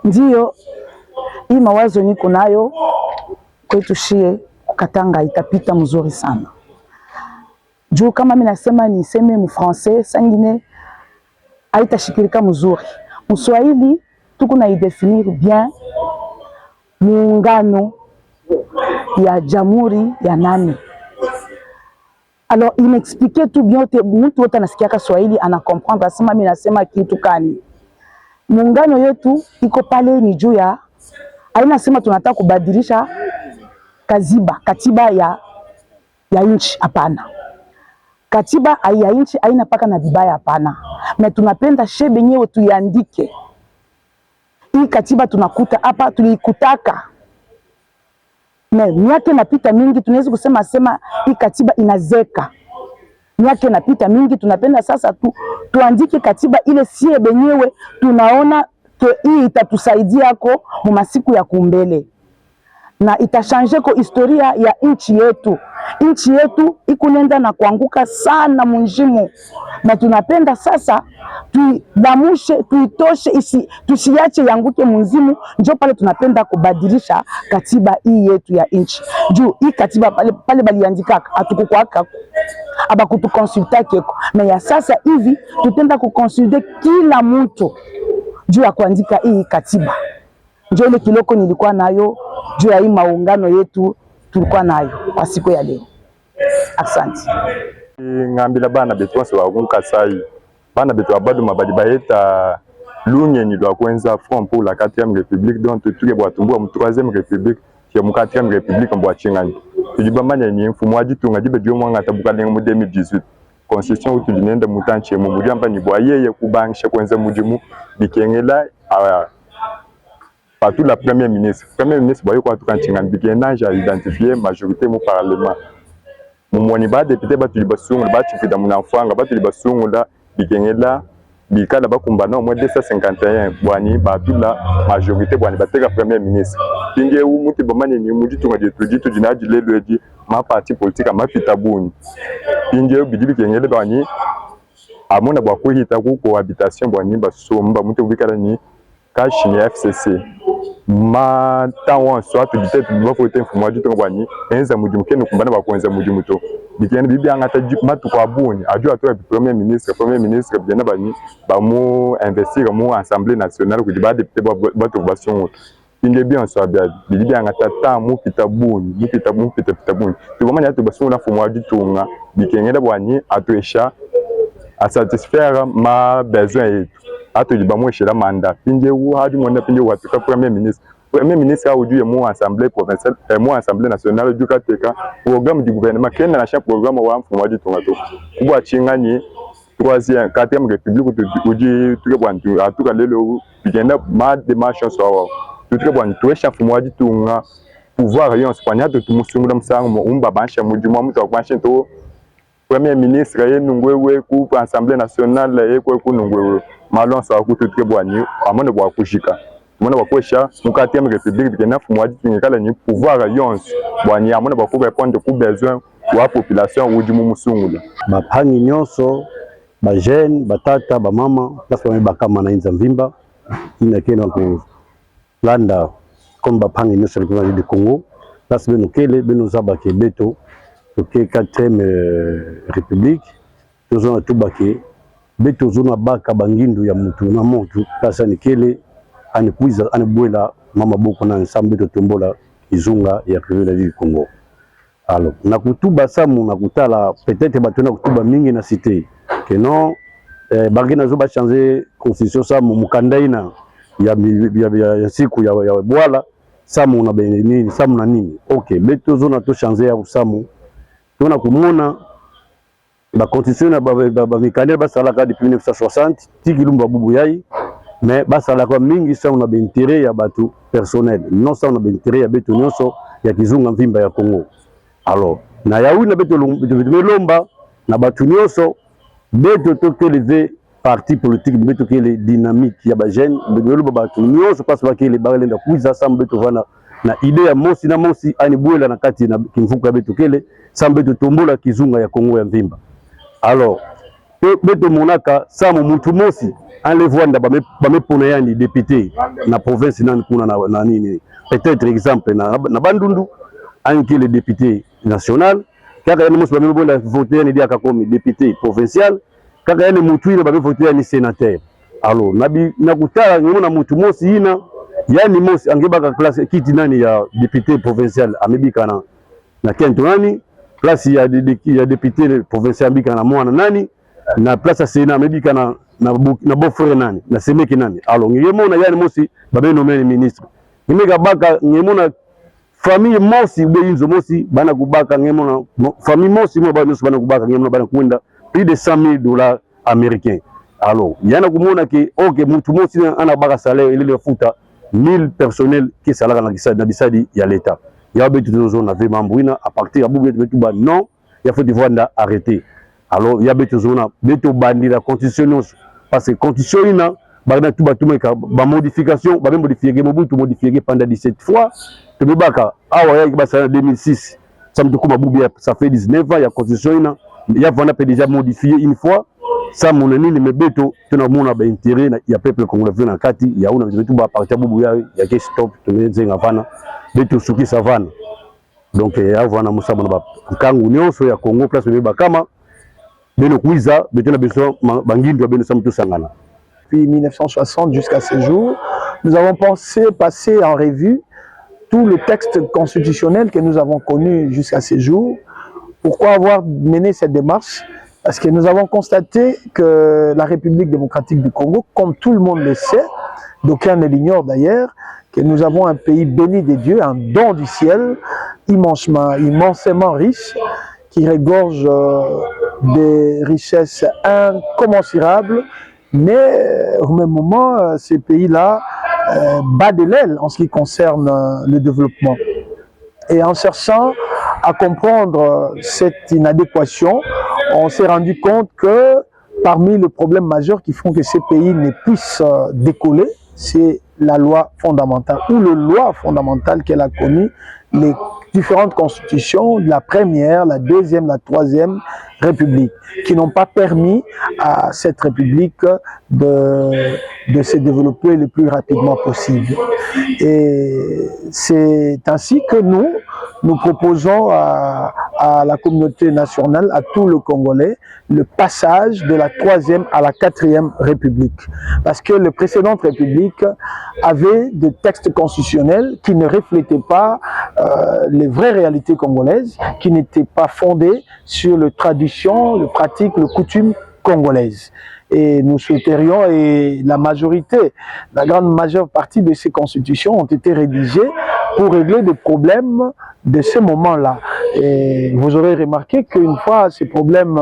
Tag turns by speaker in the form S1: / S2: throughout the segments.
S1: Ndiyo hii mawazo niko nayo kwetu shie Katanga itapita mzuri sana. Juu kama mimi nasema niseme mu français sangine haitashikilika mzuri. Mswahili tuko na idefinir bien muungano ya jamhuri ya nani. Alors il m'expliquait tout bien, mtu wote anasikia Kiswahili ana comprendre asema mimi nasema kitu kani. Muungano yetu iko pale ni juu ya haina sema tunataka kubadilisha katiba ya nchi, hapana. Katiba ya nchi haina paka na vibaya, hapana. Na tunapenda shebe nyewe tuiandike. Hii katiba tunakuta hapa tulikutaka. Miaka inapita mingi tunaweza kusema hii katiba inazeka. Miaka inapita mingi tunapenda sasa tuandike katiba ile sie benyewe tunaona hii itatusaidia ko mu masiku ya kumbele. Na itashanje ko historia ya nchi yetu. Nchi yetu ikunenda na kuanguka sana munjimu. Na tunapenda sasa tuidamushe, tuitoshe, tusiache yanguke munzimu. Njo pale tunapenda kubadilisha katiba hii yetu ya nchi. Juu hii katiba pale baliandikaka hatukukwaka aba kutukonsulta keko. Na ya sasa hivi tutenda kukonsulte kila mtu juu ya kuandika hii katiba. Njo ile kiloko nilikuwa nayo juu ya hii maungano yetu tulikuwa nayo kwa siku ya leo. Asante.
S2: Ngambila bana betu wase wakunka sai. Bana betu abadu mabadi baeta lunye ni lwa kwenza Front pour la 4e République donc tuke bwatumbua mu 3e République chez mu 4e République mbwa chingani. Tujibambanya ni mfumo wa jitunga jibe dio mwanga tabuka lenga mu 2018. Constitution utu dinenda mutanche mu mujamba ni bwayeye kubangisha kwenza mujimu bikengela partout la première ministre. Premier ministre boyo kwa tukantinga bikendanje a identifier majorité mu parlement. Mumoni ba député batu libasungu ba chipida munafanga batu libasungu la bikengela bikala bakumbana au moins 251 bwani batu la majorité bwani bateka premier ministre. Pinge u muti bomane ni mujitu ngaditu jinaji lelo di ma parti politique ma fitabuni. Pinge bidi bikengela bwani amona bwa kuhita ku cohabitation bwani basomba muti ubikala ni kashi ni FCC. Ma tawa soit peut-être nous voter information du tongwani enza mudimu kenu kumbana bakwenza mudimu to bikene bibi angata matu kwa buni aju atoa premier ministre bien bani ba mu investir mu assemblée nationale ku dibade peut batu basongo inge bien soit bien bibi angata ta mu kitabuni kitabuni to bomanya to basongo na fomo aju tunga bikengela bwani atoesha à satisfaire ma besoin yetu ato jibamweshela mandat pinje wu hadi mwenda pinje watuka premier ministre audio mu assemblée provinciale mu assemblée nationale du kateka programme du gouvernement kena na chaque programme wa mfumo wa ditunga to kubwa chingani 3e 4e république uji tuke bwantu atuka lelo bigenda ma démarche so tuke bwantu esha mfumo wa ditunga pouvoir yon spanyado tumusungula msango umba bansha mujuma mtu akwansha to premier ministre ye nungwewe ku assemblée nationale ye ku nungwewe malonsa akutuke bwani amone bwa kushika mona bakwesha mu 4e république bikena fumwa ditingekala ni pouvoir yonse bwani amone bakuba répondre ku besoin wa population udi mu musungula
S3: bapangi nyonso ba jeune batata ba mama bafame bakama na inza mvimba ina kena ku landa comme bapangi nyonso kwa di Congo basi beno kele beno zabake beto ke 4e république tozona tubake beto zona baka bangindu ya mutu na motu kasa ni kele anikuiza anibwela mama boko na ensemble beto tombola izunga ya République du Congo. Alors na kutuba samu na kutala peut-être batona kutuba mingi na cité que non bagina zo ba changer constitution samu mukandaina ya siku ya bwala samu na benini samu na nini OK beto zona to changer ya samu tuna kumona la constitution na ba mikane basala ka depuis 1960 tikilumba bubu yai mais basala kwa mingi sa una intérêt ya batu personnel non sa una intérêt ya betu nyonso ya kizunga mvimba ya Congo. Alors na ya wina betu lomba na batu nyonso betu to keleze parti politique betu kele dynamique ya ba jeune betu batu nyonso parce que kele balenda kuiza sa betu vana na idée ya mosi na mosi ani bwela na kati na kimfuka betu kele sa betu tombola kizunga ya Congo ya mvimba. Alors beto monaka samo mutu mosi enlevwanda bamepona yani député na province nani kuna na nini peut-être exemple na bandundu anki le député national kaka yani mosi bamebonda voter yani diaka comme député provincial kaka yani mutu ile babe voter yani sénateur. Alors na kutala ngona mutu mosi ina yani mosi angebaka place kiti nani ya député provincial amebika na kento nani place ya député provincial ambika na mwana nani na place ya Sénat amebika na beau-frère nani na semeki nani. Alors ngemona yani mosi babe nommé ministre ngimeka baka ngemona famille mosi beinzo mosi bana kubaka ngemona famille mosi mo bana kubaka ngemona bana kwenda plus de $100,000 américains. Alors yana kumona ke OK mutu mosi ana baka salaire ile futa 1000 personnels qui salaka na bisadi ya l'état ya betu tozona ve mambwina à partir ya bubu betu ba non ya faut divanda arrêter. Alors ya betu zona betu bandi la constitution parce que constitution ina ba tout batumeka ba modification ba modifier mobutu modifier pendant 17 fois to baka awa ya ba sana 2006 ça me tukuma bubu ça fait 19 ans ya constitution ina ya vana peut déjà modifié une fois ça mon nini mebeto tunamona ba intérêt ya peuple congolais na kati ya una betu ba partir bubu ya ke stop tumenzenga vana betu suki savana donc ya vana musaba na ba kangu nyonso ya Congo place beba kama beno kuiza betu na besoin bangindo beno samtu sangana.
S4: Depuis 1960 jusqu'à ce jour, nous avons passer en revue tout le texte constitutionnel que nous avons connu jusqu'à ce jour. Pourquoi avoir mené cette démarche? Parce que nous avons constaté que la République démocratique du Congo, comme tout le monde le sait, d'aucuns ne l'ignorent d'ailleurs, que nous avons un pays béni des dieux, un don du ciel, immensément riche, qui regorge des richesses incommensurables, mais au même moment, ces pays-là bat de l'aile en ce qui concerne le développement. Et en cherchant à comprendre cette inadéquation, on s'est rendu compte que parmi les problèmes majeurs qui font que ces pays ne puissent décoller, c'est la loi fondamentale ou les lois fondamentales qu'elle a connues, les différentes constitutions, la première, la deuxième, la troisième République, qui n'ont pas permis à cette République de se développer le plus rapidement possible. Et c'est ainsi que nous proposons à la communauté nationale, à tout le Congolais, le passage de la troisième à la quatrième République. Parce que les précédentes républiques avaient des textes constitutionnels qui ne reflétaient pas les vraies réalités congolaises, qui n'étaient pas fondées sur les traditions, les pratiques, les coutumes congolaises. Et nous souhaiterions, et la majorité, la grande majeure partie de ces constitutions ont été rédigées pour régler des problèmes de ce moment-là. Et vous aurez remarqué qu'une fois ces problèmes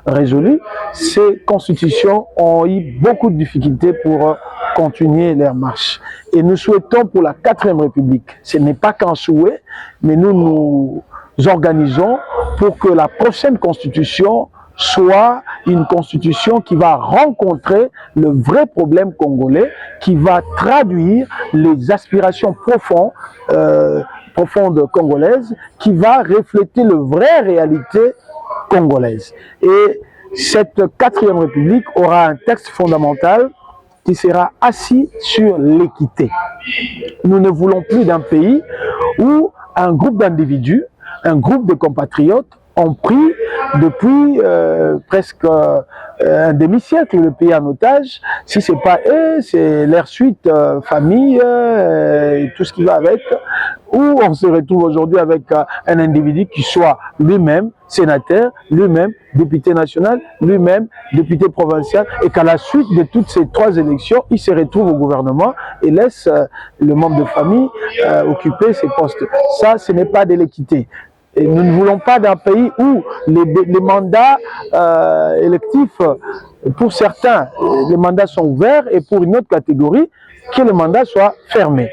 S4: résolus, ces constitutions ont eu beaucoup de difficultés pour continuer leur marche. Et nous souhaitons pour la 4e République, ce n'est pas qu'un souhait, mais nous nous organisons pour que la prochaine constitution soit une constitution qui va rencontrer le vrai problème congolais, qui va traduire les aspirations profondes congolaises, qui va refléter la vraie réalité congolaise. Et cette 4e République aura un texte fondamental qui sera assis sur l'équité. Nous ne voulons plus d'un pays où un groupe d'individus, un groupe de compatriotes ont pris depuis presque un demi-siècle le pays en otage. Si ce n'est pas eux, c'est leur suite, famille, et tout ce qui va avec, où on se retrouve aujourd'hui avec un individu qui soit lui-même sénateur, lui-même député national, lui-même député provincial, et qu'à la suite de toutes ces 3 élections, il se retrouve au gouvernement et laisse le membre de famille occuper ces postes. Ça, ce n'est pas de l'équité. Et nous ne voulons pas d'un pays où les mandats électifs, pour certains, les mandats sont ouverts, et pour une autre catégorie, que les mandats soient fermés.